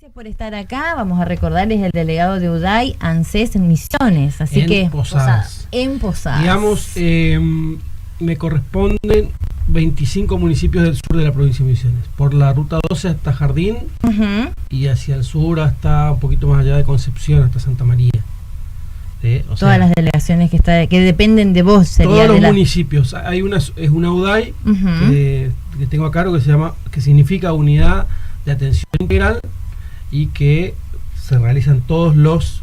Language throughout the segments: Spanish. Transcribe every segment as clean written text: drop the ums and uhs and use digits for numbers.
Gracias por estar acá. Vamos a recordarles el delegado de UDAY, ANSES en Misiones. Así en que Posadas. En Posadas. Digamos, me corresponden 25 municipios del sur de la provincia de Misiones. Por la ruta 12 hasta Jardín y hacia el sur hasta un poquito más allá de Concepción, hasta Santa María. Todas las delegaciones que dependen de vos sería todos los municipios. Hay es una UDAY que tengo a cargo que significa Unidad de Atención Integral, y que se realizan todos los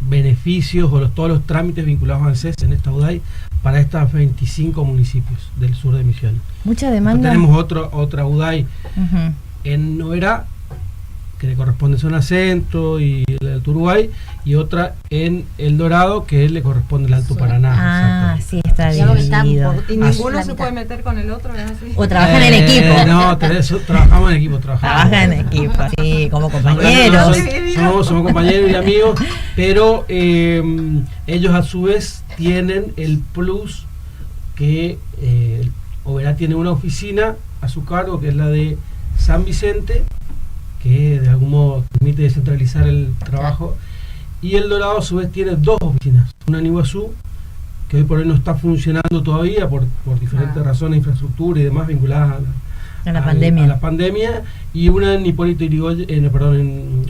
beneficios o todos los trámites vinculados a ANSES en esta UDAY para estos 25 municipios del sur de Misiones. Mucha demanda. Tenemos otra UDAY en Noverá, que le corresponde zona centro y el Alto Uruguay, y otra en El Dorado, que le corresponde el Alto Paraná. Sí, está dividido. Y ninguno se puede meter con el otro, ¿es así? O trabajan en equipo. No, trabajamos en equipo. Trabajan en equipo, sí, como compañeros. Somos compañeros y amigos, pero ellos a su vez tienen el plus que Oberá tiene una oficina a su cargo, que es la de San Vicente, que de algún modo permite descentralizar el trabajo, y El Dorado a su vez tiene dos oficinas, una en Iguazú, que hoy por hoy no está funcionando todavía por diferentes razones, infraestructura y demás vinculadas a la pandemia, y una en Hipólito Yrigoyen, en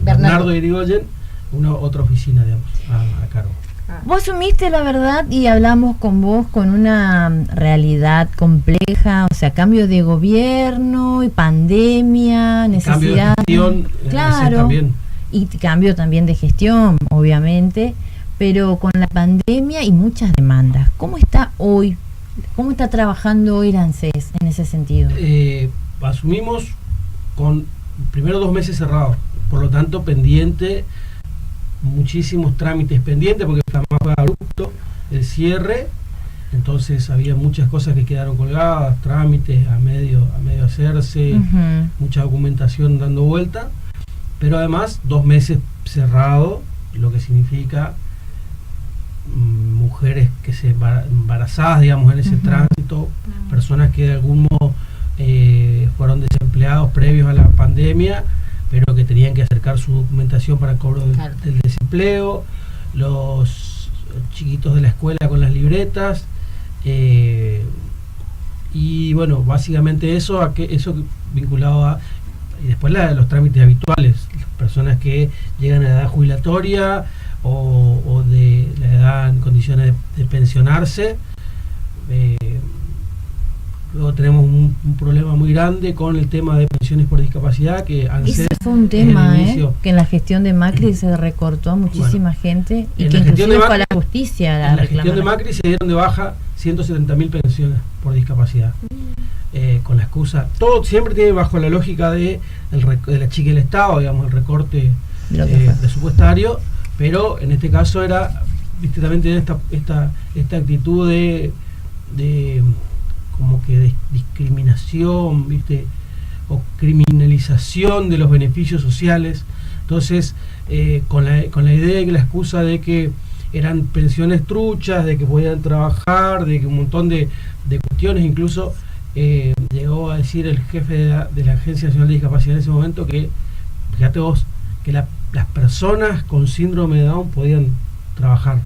Bernardo Yrigoyen, otra oficina, digamos, a cargo. Vos asumiste, la verdad, y hablamos con vos con una realidad compleja, o sea, cambio de gobierno y pandemia, necesidad. Cambio de gestión, claro, también. Y cambio también de gestión, obviamente, pero con la pandemia y muchas demandas. ¿Cómo está hoy? ¿Cómo está trabajando hoy ANSES en ese sentido? Asumimos con primero 2 meses cerrados, por lo tanto pendiente, muchísimos trámites pendientes, porque fue abrupto el cierre, entonces había muchas cosas que quedaron colgadas, trámites a medio hacerse, mucha documentación dando vuelta, pero además 2 meses cerrado, lo que significa mujeres que se embarazadas, digamos, en ese tránsito, personas que de algún modo fueron desempleados previos a la pandemia, pero que tenían que acercar su documentación para el cobro del desempleo, los chiquitos de la escuela con las libretas, y bueno, básicamente eso vinculado a, y después los trámites habituales, las personas que llegan a edad jubilatoria o de la edad en condiciones de pensionarse. Luego tenemos un problema muy grande con el tema de pensiones por discapacidad, que ese fue un tema que en la gestión de Macri se recortó a muchísima gente, y que inclusive fue a la justicia. En la gestión de Macri se dieron de baja 170.000 pensiones por discapacidad, con la excusa, todo siempre tiene bajo la lógica de la chica del Estado, digamos, el recorte presupuestario, pero en este caso era también esta actitud de como que de discriminación, o criminalización de los beneficios sociales. Entonces, con la idea y la excusa de que eran pensiones truchas, de que podían trabajar, de que un montón de cuestiones, incluso llegó a decir el jefe de la Agencia Nacional de Discapacidad en ese momento que, fíjate vos, que las personas con síndrome de Down podían trabajar.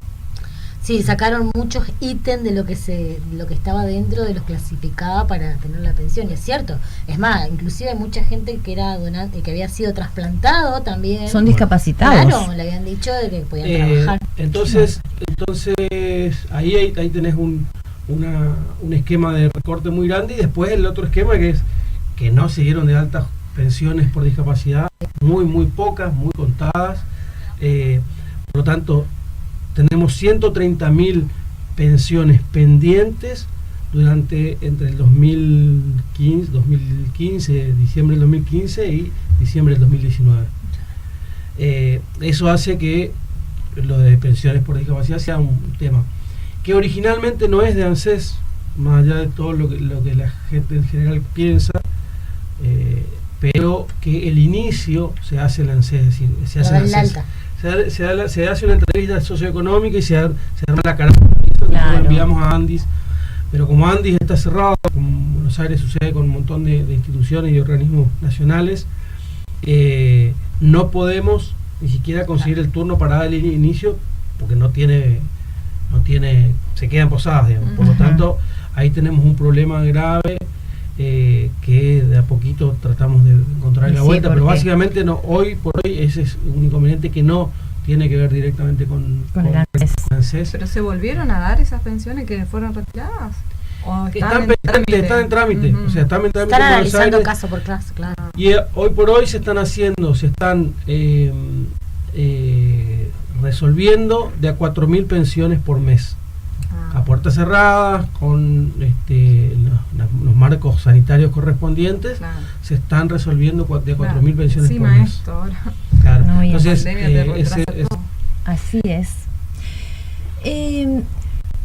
Sí, sacaron muchos ítems de lo que estaba dentro de los clasificaba para tener la pensión, y es cierto. Es más, inclusive hay mucha gente que era donante, que había sido trasplantado también. Son discapacitados. Claro, le habían dicho de que podían trabajar. Entonces ahí tenés un esquema de recorte muy grande, y después el otro esquema que es que no se dieron de altas pensiones por discapacidad, muy pocas, muy contadas. Por lo tanto, tenemos 130.000 pensiones pendientes entre el 2015, diciembre del 2015 y diciembre del 2019. Eso hace que lo de pensiones por discapacidad sea un tema que originalmente no es de ANSES, más allá de todo lo que la gente en general piensa, pero que el inicio se hace en ANSES, es decir, se hace en ANSES. Se hace una entrevista socioeconómica y se arma la carátula. Claro. Lo enviamos a Andis, pero como Andis está cerrado, como en Buenos Aires sucede con un montón de instituciones y organismos nacionales, no podemos ni siquiera conseguir el turno para dar el inicio porque no tiene, se quedan posadas, digamos. Por lo tanto, ahí tenemos un problema grave que de a poquito tratamos de encontrar la vuelta, pero básicamente no, hoy por hoy ese es un inconveniente que no tiene que ver directamente con el ANSES. ¿Pero se volvieron a dar esas pensiones que fueron retiradas? ¿O están en trámite? O sea, están en trámite. Están analizando caso por caso, claro. Y hoy por hoy se están resolviendo de a 4.000 pensiones por mes. A puertas cerradas, con los marcos sanitarios correspondientes, se están resolviendo de 4.000 pensiones por mes. Esto ahora. Claro. No, entonces, así es.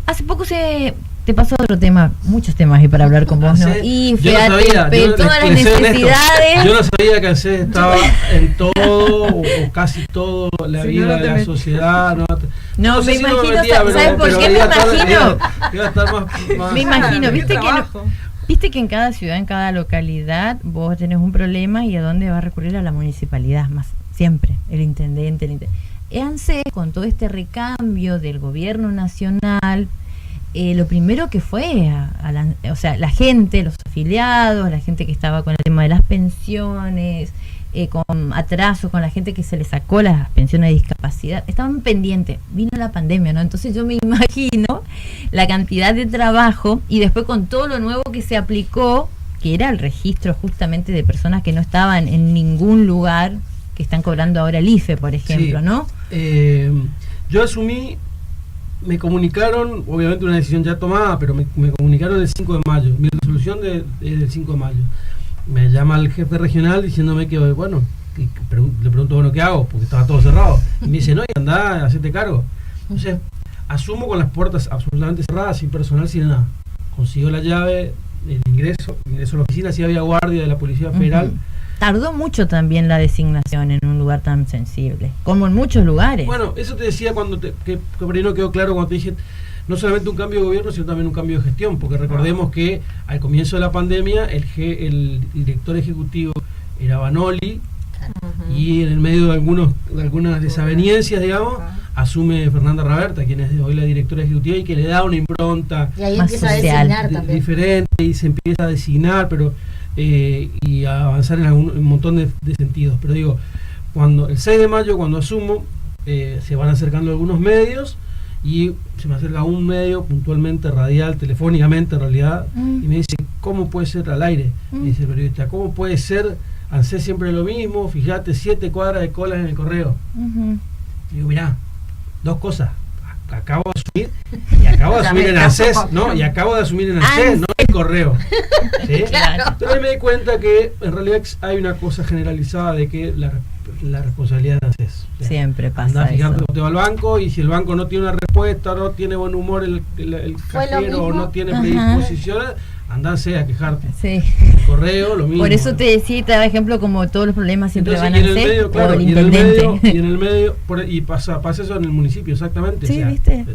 Hace poco te pasó otro tema, muchos temas ahí para hablar con vos, ¿no? Y fíjate, todas las necesidades. Yo no sabía que ANSES estaba en todo, o casi todo, la vida de la sociedad. No, me imagino, ¿sabes por qué me imagino? Me imagino, viste que en cada ciudad, en cada localidad, vos tenés un problema y a dónde va a recurrir, a la municipalidad, más siempre, el intendente. ANSES, con todo este recambio del gobierno nacional, lo primero que fue la gente, los afiliados, la gente que estaba con el tema de las pensiones, con atrasos, con la gente que se le sacó las pensiones de discapacidad, estaban pendientes. Vino la pandemia, ¿no? Entonces yo me imagino la cantidad de trabajo, y después con todo lo nuevo que se aplicó, que era el registro justamente de personas que no estaban en ningún lugar, que están cobrando ahora el IFE, por ejemplo, sí. ¿No? Yo asumí, me comunicaron, obviamente una decisión ya tomada, pero me comunicaron el 5 de mayo, mi resolución del 5 de mayo. Me llama el jefe regional diciéndome que, bueno, le pregunto, bueno, ¿qué hago? Porque estaba todo cerrado. Y me dice, no, y andá, hacete cargo. Entonces, asumo con las puertas absolutamente cerradas, sin personal, sin nada. Consigo la llave, el ingreso a la oficina, si había guardia de la Policía Federal. Tardó mucho también la designación en un lugar tan sensible, como en muchos lugares. Bueno, eso te decía que por ahí no quedó claro cuando te dije, no solamente un cambio de gobierno, sino también un cambio de gestión, porque recordemos que al comienzo de la pandemia el director ejecutivo era Banoli, y en el medio de algunas desavenencias, digamos, asume Fernanda Raberta, quien es hoy la directora ejecutiva, y que le da una impronta y ahí empieza a designar también diferente, y se empieza a designar, pero y a avanzar en un montón de sentidos. Pero digo, cuando el 6 de mayo, cuando asumo, se van acercando algunos medios, y se me acerca un medio puntualmente radial, telefónicamente en realidad, y me dice, ¿cómo puede ser al aire? Me dice el periodista, ¿cómo puede ser? ANSES siempre lo mismo, fíjate, 7 cuadras de colas en el correo. Y digo, mirá, dos cosas, acabo de asumir, y acabo de asumir en ANSES, ¿no? Y acabo de asumir en ANSES, no en correo. ¿Sí? Claro. Pero ahí me di cuenta que en realidad hay una cosa generalizada de que la responsabilidad de ANSES. O sea, siempre pasa fijarte eso. Te va al banco, y si el banco no tiene una respuesta, no tiene buen humor el cajero, o no tiene predisposición, andanse a quejarte. Sí. El correo, lo mismo. Por eso te decía, y te daba ejemplo, como todos los problemas siempre entonces, van a ser por el intendente. Y en el medio, y pasa eso en el municipio, exactamente. Sí, o sea, ¿viste?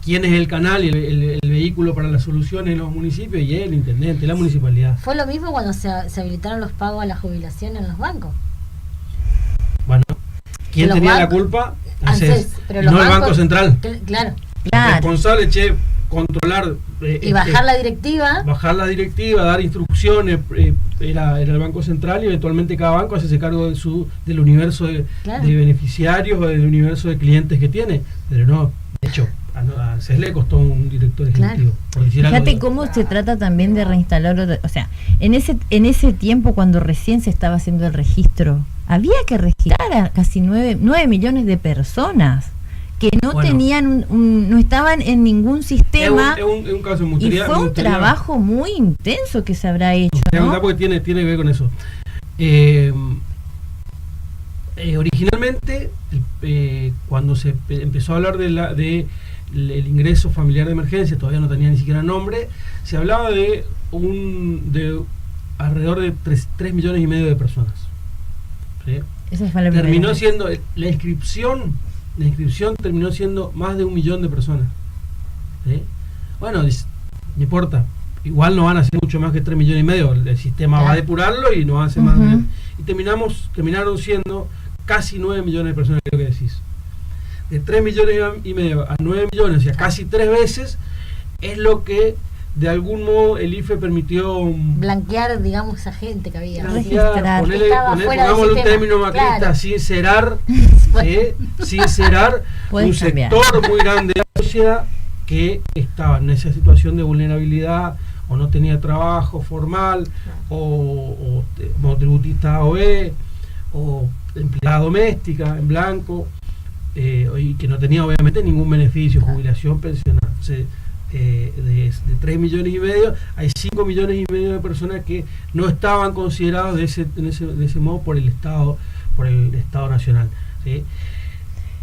¿Quién es el canal y el vehículo para las soluciones en los municipios? Y el intendente, la municipalidad. Fue lo mismo cuando se habilitaron los pagos a la jubilación en los bancos. Bueno, ¿quién tenía la culpa? ANSES, pero no el Banco Central. Claro. Responsable, controlar y bajar la directiva. Bajar la directiva, dar instrucciones, era el Banco Central, y eventualmente cada banco hace cargo del universo de beneficiarios, o del universo de clientes que tiene. Pero no, de hecho, a ANSES le costó un director ejecutivo. Por decir Fíjate algo cómo se trata también de reinstalar, o sea, en ese tiempo cuando recién se estaba haciendo el registro, había que registrar a casi 9 millones de personas que no tenían no estaban en ningún sistema. Es un caso muy y fue un trabajo muy intenso que se habrá hecho, ¿no? Porque tiene que ver con eso. Originalmente, cuando se empezó a hablar de el ingreso familiar de emergencia, todavía no tenía ni siquiera nombre, se hablaba de alrededor de 3 millones y medio de personas. ¿Sí? Eso fue terminó siendo la inscripción terminó siendo más de 1 millón de personas. ¿Sí? Bueno, no importa, igual no van a ser mucho más que 3 millones y medio, el sistema va a depurarlo y no va a ser más. Y terminaron siendo casi 9 millones de personas, creo que decís. De 3 millones y medio a 9 millones, o sea, casi 3 veces, es lo que de algún modo el IFE permitió blanquear, digamos, esa gente que había. Registrar. Pongámosle un término macrista, claro. Sincerar un sector muy grande de la sociedad que estaba en esa situación de vulnerabilidad, o no tenía trabajo formal, o monotributista OE, o empleada doméstica en blanco, y que no tenía obviamente ningún beneficio, jubilación, pensional. De 3 millones y medio, hay 5 millones y medio de personas que no estaban considerados de ese modo por el Estado Nacional, ¿sí?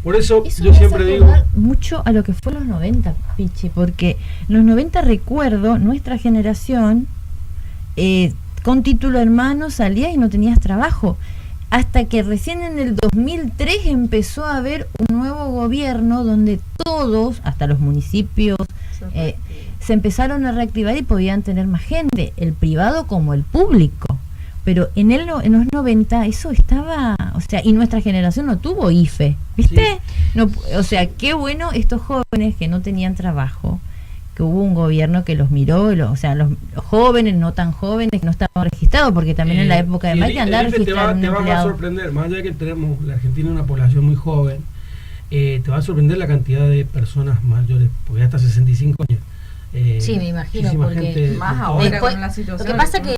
Por eso yo siempre digo mucho a lo que fue los 90, Pichi, porque en los 90 recuerdo nuestra generación con título hermano salías y no tenías trabajo, hasta que recién en el 2003 empezó a haber un nuevo gobierno donde todos, hasta los municipios, se empezaron a reactivar y podían tener más gente, el privado como el público. Pero en los 90 eso estaba, o sea, y nuestra generación no tuvo IFE, ¿viste? Sí. No, o sea, qué bueno estos jóvenes que no tenían trabajo, que hubo un gobierno que los miró, o sea, los jóvenes, no tan jóvenes, que no estaban registrados, porque también en la época de Macri andar registrado te va a sorprender, más allá de que tenemos la Argentina una población muy joven, te va a sorprender la cantidad de personas mayores, porque hasta 65 años. Sí, me imagino, porque más ahora con la situación. Lo que pasa que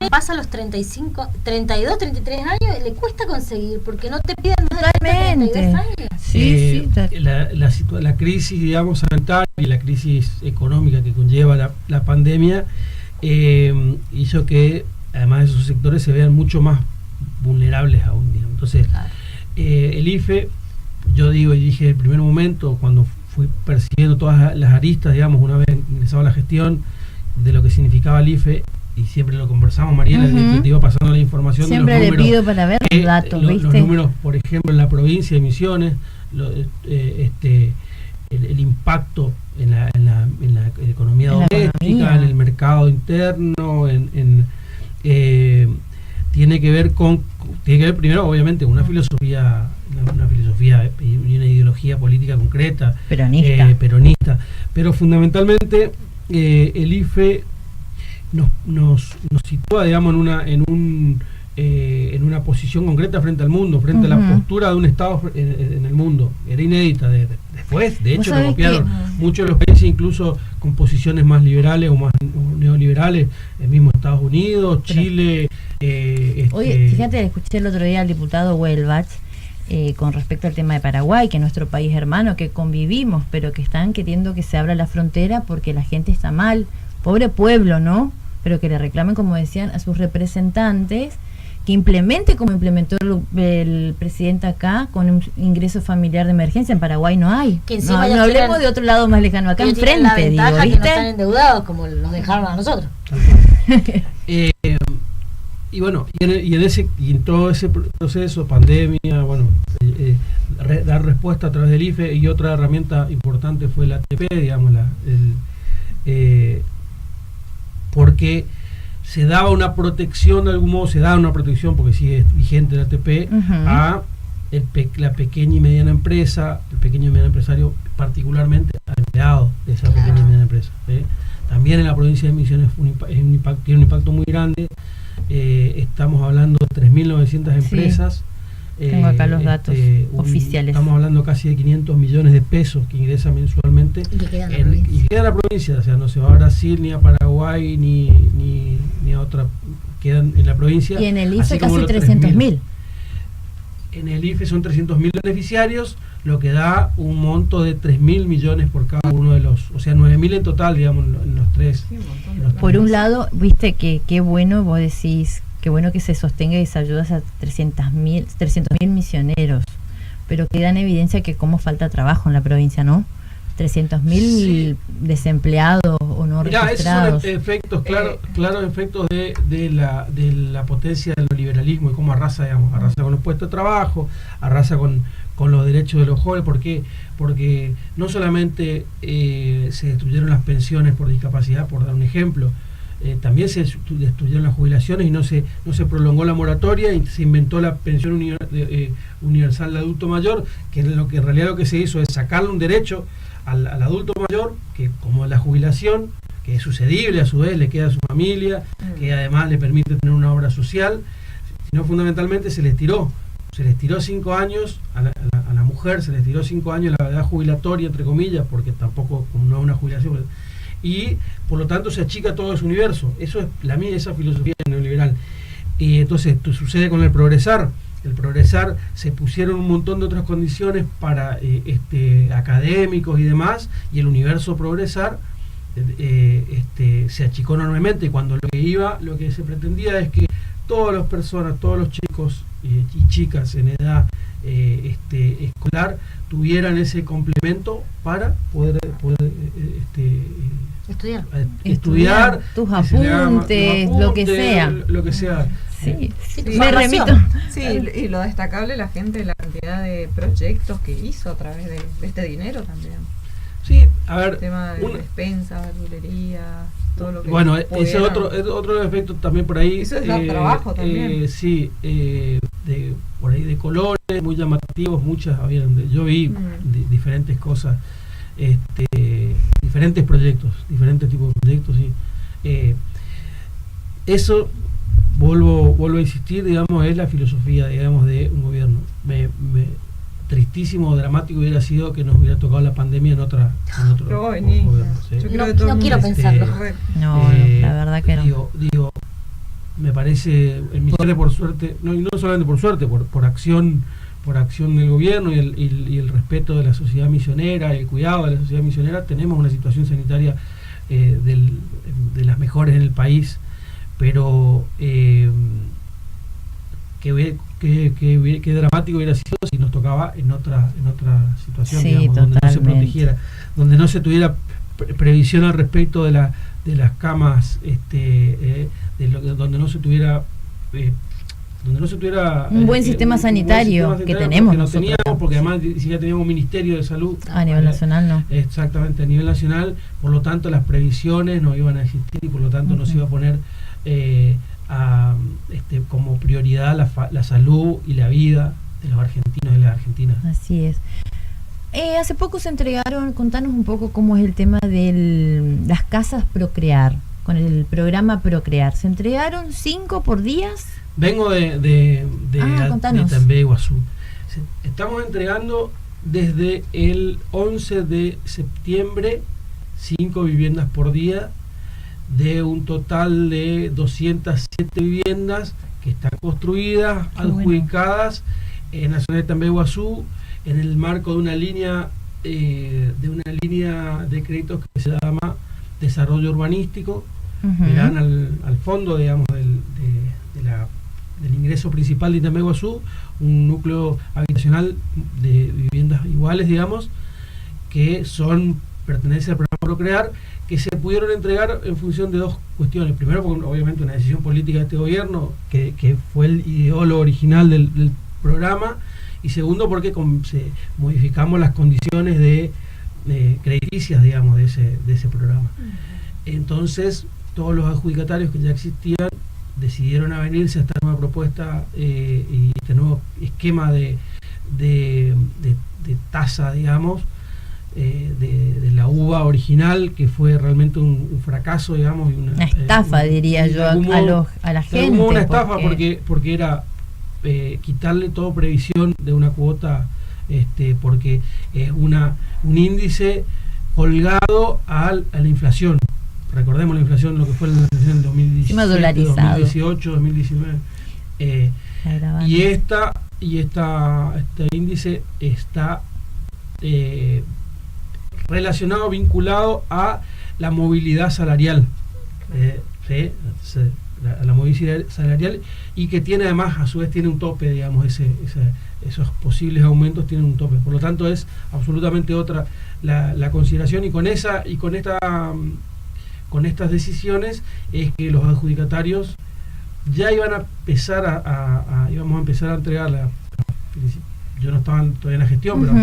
pasa los 35, 32, 33 años, le cuesta conseguir, porque no te piden más de 32 años. Sí, la crisis, digamos, sanitaria y la crisis económica que conlleva la pandemia hizo que, además, esos sectores se vean mucho más vulnerables aún, digamos. Entonces, claro. El IFE, yo digo y dije en el primer momento, cuando fui percibiendo todas las aristas, digamos, una vez ingresado a la gestión de lo que significaba el IFE, y siempre lo conversamos, Mariela, que te iba pasando la información siempre de los números. Siempre le pido para ver los datos, ¿viste? Los números, por ejemplo, en la provincia de Misiones, el impacto en la economía doméstica, en el mercado interno, tiene que ver primero, obviamente, una filosofía y una ideología política concreta, peronista, pero fundamentalmente el IFE nos sitúa, digamos, en una posición concreta frente al mundo, frente a la postura de un Estado en el mundo. Era inédita. Después, de hecho, lo copiaron muchos de los países, incluso con posiciones más liberales o más neoliberales, el mismo Estados Unidos, Chile. Oye, fíjate, escuché el otro día al diputado Huelbach con respecto al tema de Paraguay, que es nuestro país hermano, que convivimos, pero que están queriendo que se abra la frontera porque la gente está mal. Pobre pueblo, ¿no? Pero que le reclamen, como decían, a sus representantes que implemente como implementó el presidente acá con un ingreso familiar de emergencia. En Paraguay no hay. No hablemos de otro lado más lejano, acá enfrente, digo, ¿viste? Que no están endeudados como nos dejaron a nosotros. Y bueno, y en todo ese proceso, pandemia, bueno, dar respuesta a través del IFE, y otra herramienta importante fue la ATP, digamos, porque se daba una protección, de algún modo se da una protección, porque sigue vigente la ATP, a la pequeña y mediana empresa, el pequeño y mediano empresario, particularmente al empleado de esa pequeña y mediana empresa. También en la provincia de Misiones tiene un impacto muy grande. Estamos hablando de 3.900 empresas. Tengo acá los datos oficiales. Estamos hablando casi de 500 millones de pesos que ingresan mensualmente y queda en la provincia. O sea, no se va a Brasil, ni a Paraguay, ni a otra, quedan en la provincia. Y en el IFE casi 300.000. En el IFE son 300.000 beneficiarios, lo que da un monto de 3.000 millones por cada uno de los, o sea, 9.000 en total, digamos, en los tres. Por un lado, viste que qué bueno, vos decís, qué bueno que se sostenga y se ayuda a 300.000 misioneros, pero queda en evidencia que cómo falta trabajo en la provincia, ¿no? 300.000 desempleados o no registrados. Esos son efectos, claros efectos de la potencia del liberalismo y cómo arrasa con los puestos de trabajo, arrasa con con los derechos de los jóvenes. ¿Por qué? Porque no solamente se destruyeron las pensiones por discapacidad, por dar un ejemplo, también se destruyeron las jubilaciones y no se prolongó la moratoria y se inventó la pensión universal de adulto mayor, que en realidad lo que se hizo es sacarle un derecho al adulto mayor, que como la jubilación, que es sucedible, a su vez le queda a su familia, que además le permite tener una obra social, sino fundamentalmente se les tiró 5 años a la mujer, se les tiró 5 años la edad jubilatoria, entre comillas, porque tampoco, como no es una jubilación, y por lo tanto se achica todo ese universo. Eso es esa filosofía neoliberal. Y entonces sucede con el progresar. El progresar, se pusieron un montón de otras condiciones para académicos y demás, y el universo progresar se achicó enormemente, cuando lo que se pretendía es que todas las personas, todos los chicos y chicas en edad escolar tuvieran ese complemento para poder estudiar tus apuntes, lo que sea. Sí. Me remito. Sí, y lo destacable, la gente, la cantidad de proyectos que hizo a través de este dinero también. Sí, a ver, el tema de despensa, verdulería, todo lo que ese es otro efecto también por ahí. Eso es dar trabajo también. Sí, por ahí de colores muy llamativos, muchas habían. Yo vi diferentes cosas, diferentes proyectos, diferentes tipos de proyectos. Sí. Eso vuelvo a insistir, digamos, es la filosofía, digamos, de un gobierno. Tristísimo, dramático hubiera sido que nos hubiera tocado la pandemia en otro gobierno. ¿Sí? No quiero pensarlo. La verdad que no. Digo, me parece, en mi suerte, por suerte, no solamente por suerte, por acción del gobierno y el respeto de la sociedad misionera, el cuidado de la sociedad misionera, tenemos una situación sanitaria de las mejores en el país, pero qué dramático hubiera sido si nos tocaba en otra situación, sí, digamos, donde no se protegiera, donde no se tuviera previsión al respecto de las camas, donde no se tuviera un buen sistema sanitario, que tenemos que no nosotros, teníamos, porque además si ya teníamos un ministerio de salud a nivel nacional, no. Exactamente, a nivel nacional, por lo tanto las previsiones no iban a existir y por lo tanto no se iba a poner como prioridad la salud y la vida de los argentinos y las argentinas. Así es. Hace poco se entregaron, contanos un poco cómo es el tema de las casas Procrear, con el programa Procrear. ¿Se entregaron 5 por días? Vengo de Itambé, Iguazú. Estamos entregando desde el 11 de septiembre 5 viviendas por día, de un total de 207 viviendas que están construidas, adjudicadas en la zona de Itambé, Iguazú, en el marco de una línea de créditos que se llama Desarrollo Urbanístico. Verán al fondo, digamos, del ingreso principal de Itambé, Iguazú, un núcleo habitacional de viviendas iguales, digamos, que pertenece al programa Procrear, que se pudieron entregar en función de dos cuestiones. Primero, porque obviamente una decisión política de este gobierno, que fue el ideólogo original del programa, y segundo, porque modificamos las condiciones de crediticias, digamos, de ese programa. Entonces, todos los adjudicatarios que ya existían decidieron avenirse a esta nueva propuesta y este nuevo esquema de tasa, digamos, de la uva original, que fue realmente un fracaso, digamos, y una estafa, diría yo, a la gente. Una estafa porque era quitarle toda previsión de una cuota, porque es un índice colgado a la inflación. Recordemos la inflación, lo que fue la inflación en 2017, 2018, 2019. Y este índice está relacionado, vinculado a la movilidad salarial. A la movilidad salarial, y que tiene además, a su vez, tiene un tope, digamos, esos posibles aumentos tienen un tope. Por lo tanto, es absolutamente otra la consideración, y con estas decisiones es que los adjudicatarios ya iban a empezar íbamos a empezar a entregar yo no estaba todavía en la gestión, pero a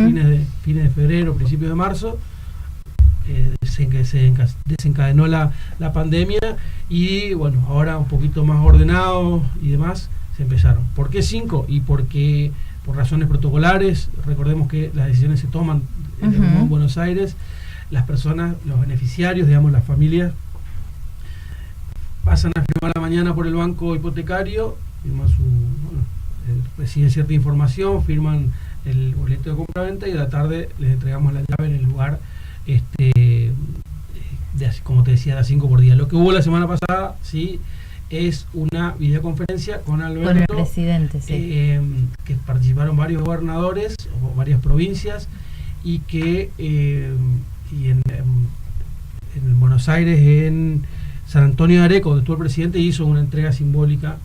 fines de febrero, principios de marzo, se desencadenó la pandemia y bueno, ahora un poquito más ordenado y demás, se empezaron. ¿Por qué 5? Y porque por razones protocolares, recordemos que las decisiones se toman en Buenos Aires, las personas, los beneficiarios, digamos las familias, pasan a firmar a la mañana por el banco hipotecario, firman reciben cierta información, firman el boleto de compra-venta y a la tarde les entregamos la llave en el lugar, como te decía, de 5 por día. Lo que hubo la semana pasada, sí, es una videoconferencia con Alberto, con el presidente, sí. Que participaron varios gobernadores o varias provincias y que y en Buenos Aires, en San Antonio de Areco, donde estuvo el presidente, hizo una entrega simbólica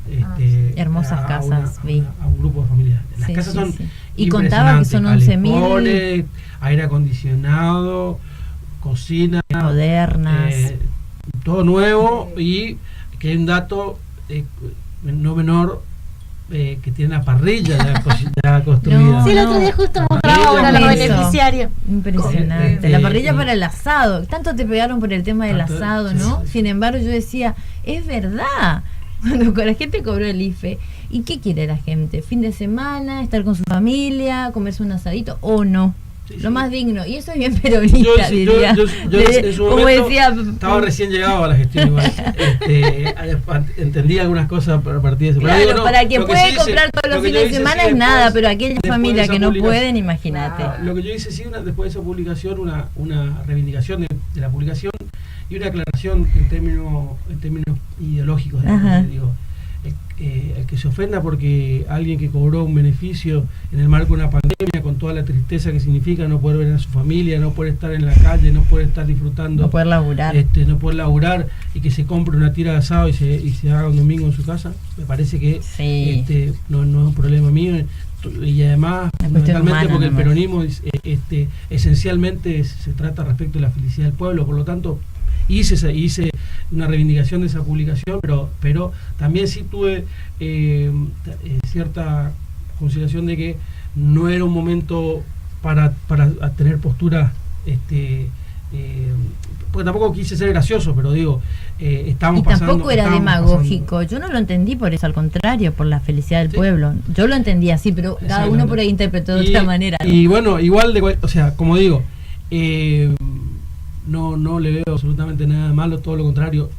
hermosas casas, a un grupo de familias. Las casas son y contaba que son 11.000, aire acondicionado, cocina modernas, todo nuevo, y que hay un dato no menor, que tiene una parrilla ya construida. No, sí, el otro día justo mostraba uno de los beneficiarios. Impresionante. La parrilla para el asado. Tanto te pegaron por el tema del asado, ¿no? Sí. Sin embargo, yo decía, es verdad. Cuando la gente cobró el IFE, ¿y qué quiere la gente? ¿Fin de semana? ¿Estar con su familia? ¿Comerse un asadito? ¿O no? Lo más digno, y eso es bien peronista, diría. Yo en su como momento decía, estaba recién llegado a la gestión igual. Entendí algunas cosas a partir de eso. Claro, pero para quien puede comprar todos los fines de semana es nada, pero aquellas familias que no pueden, imagínate. Lo que yo hice, sí, después de esa publicación, una reivindicación de la publicación y una aclaración en términos ideológicos. Digo, el que se ofenda porque alguien que cobró un beneficio en el marco de una pandemia, con toda la tristeza que significa no poder ver a su familia, no poder estar en la calle, no poder estar disfrutando, no poder laburar, y que se compre una tira de asado y se haga un domingo en su casa, me parece que no es un problema mío. Y además, fundamentalmente, porque el peronismo esencialmente se trata respecto de la felicidad del pueblo, por lo tanto hice una reivindicación de esa publicación, pero también sí tuve cierta consideración de que no era un momento para tener posturas, porque tampoco quise ser gracioso, pero digo, estamos pasando... Y tampoco era demagógico, yo no lo entendí por eso, al contrario, por la felicidad del pueblo. Yo lo entendí así, pero cada uno por ahí interpretó de otra manera, ¿no? Y bueno, igual, como digo, no le veo absolutamente nada de malo, todo lo contrario.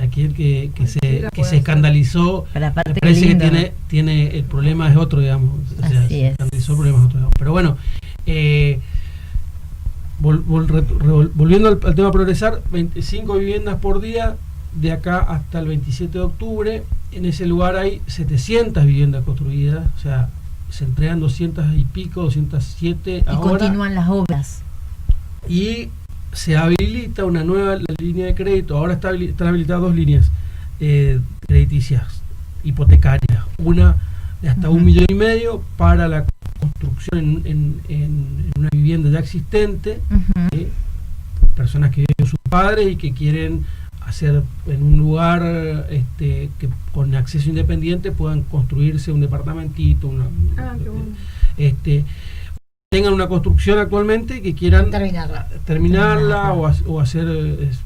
Aquel que se escandalizó, me parece que tiene el problema es otro, digamos. Se escandalizó, el problema es otro, digamos. Pero bueno, volviendo al tema progresar, 25 viviendas por día de acá hasta el 27 de octubre. En ese lugar hay 700 viviendas construidas, o sea, se entregan 200 y pico, 207 ahora. Y continúan las obras. Y se habilita una nueva línea de crédito. Ahora están habilitadas 2 líneas crediticias hipotecarias, una de hasta 1,5 millones para la construcción en una vivienda ya existente, personas que viven con sus padres y que quieren hacer en un lugar que con acceso independiente puedan construirse un departamentito, tengan una construcción actualmente y que quieran terminarla o hacer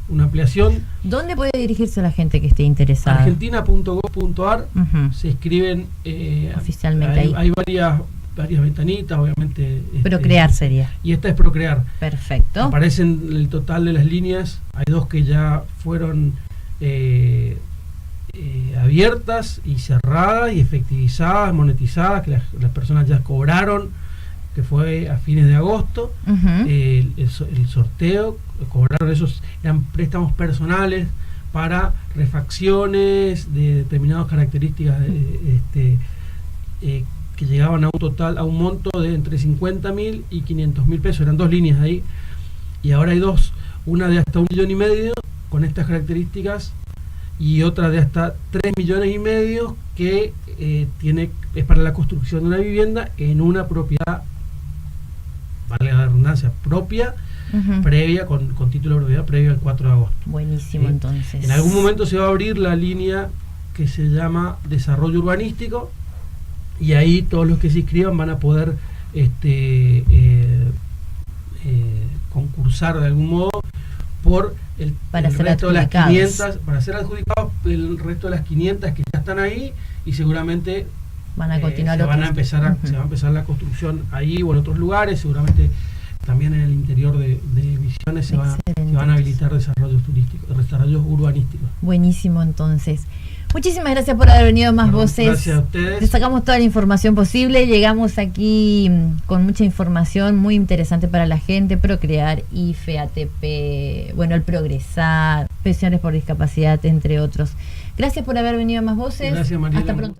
una ampliación. ¿Dónde puede dirigirse la gente que esté interesada? Argentina.gov.ar. Se escriben oficialmente hay varias ventanitas, obviamente. Procrear sería. Y esta es Procrear. Perfecto. Aparecen el total de las líneas. Hay 2 que ya fueron abiertas y cerradas y efectivizadas, monetizadas, que las personas ya cobraron, que fue a fines de agosto. El sorteo, cobraron eran préstamos personales para refacciones de determinadas características que llegaban a un monto de entre 50.000 y 500.000 pesos. Eran 2 líneas ahí, y ahora hay 2, una de hasta 1,5 millones con estas características y otra de hasta 3,5 millones que es para la construcción de una vivienda en una propiedad, vale la redundancia, propia, previa, con título de propiedad previo al 4 de agosto. Buenísimo, entonces. En algún momento se va a abrir la línea que se llama Desarrollo Urbanístico, y ahí todos los que se inscriban van a poder concursar de algún modo por para el ser resto de las adjudicados. 500, para ser adjudicados el resto de las 500 que ya están ahí, y seguramente van a continuar se va a empezar la construcción ahí o en otros lugares, seguramente también en el interior de Misiones se van a habilitar desarrollos turísticos, desarrollos urbanísticos. Buenísimo, entonces. Muchísimas gracias por haber venido a Más Voces. Gracias a ustedes. Les sacamos toda la información posible. Llegamos aquí con mucha información muy interesante para la gente. Procrear, IFE, ATP, bueno, el Progresar, pensiones por discapacidad, entre otros. Gracias por haber venido a Más Voces. Gracias, Mariela. Hasta pronto.